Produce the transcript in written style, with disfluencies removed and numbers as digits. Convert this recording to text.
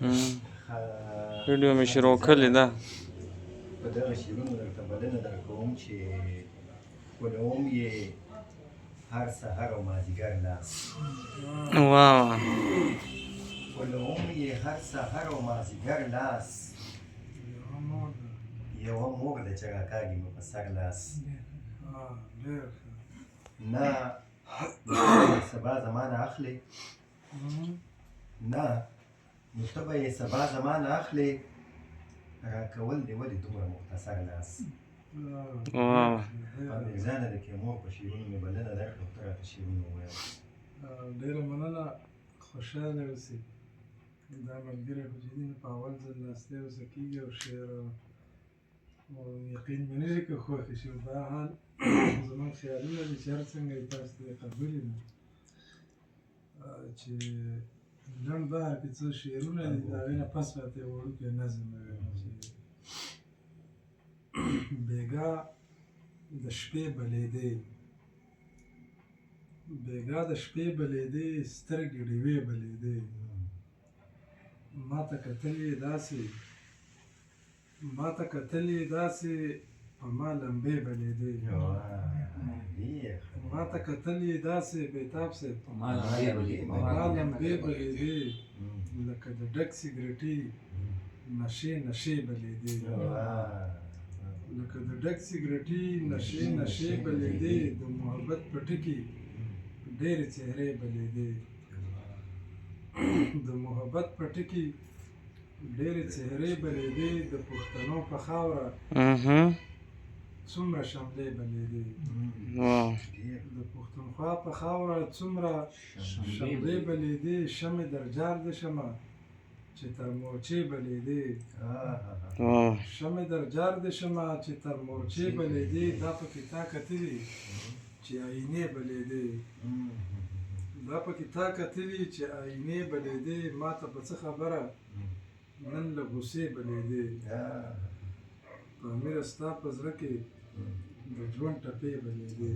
ویډیو مې شروع کړې ده. په دغه شعرونو درته بلنه درکوم چې ولوم یې هر سحر او مازدیګر لاس. واو. ولوم یې هر سحر او مازدیګر لاس، یوه مور ده چې راکاږي مې په سر لاس. نه سبا زمانه اخلي، نه نو ته به یې سبا زمانه اخلي، راکول دې ولې دومره مختصر لاس. انګریزانه د کیمور په شعرونو مې بلنه درکړه او ته راته شعرونه ووایه. ډېره مننه، خوشحاله اوسئ. دا ملګری خو چې دي په اول ځل ناستی اوسه کېږي او شعر یقین مې نه شي که خوښ شي. په هر حال زموږ خیالونه دي چې هر څنګه یې تاسو ته یې قبول یم چې لنډ بهر کې څه شعرونه دي، د هغې نه پس راته یو وړوکی نظم وویل چې بېګا د شپې بلېدې، بېګا د شپې بلېدې، سترګې ډیوې بلېدې، ما ته کتل یې داسې، ما ته کتل یې داسې په ما لمبې بلېدې، ما ته کتل یې داسې بېتاب صاحب په ما لمبې بلېدې، لکه د ډک سګرټي نشې نشې بلېدې، لکه د ډک سګرټي نشې نشې بلېدې، د محبت په ټکي ډېرې څهرې بلېدې، د محبت په ټکي ډېرې څهرې بلېدې، د پښتنو په خاوره څومره شملې بلېدې، د پښتونخوا په خاوره څومره شملې بلېدې، شمې در جار د شمه چې تر مورچې بلېدې، شمې در جار د شمه چې تر مورچې بلېدې، دا پکې تا کتلي چې آینې بلېدې، دا پکې تا کتلي چې آینې بلېدې، ما ته په څه خبره نن له غوسې بلېدې، په امیره ستا په زړه کې د ژوند ټپې بلېدې.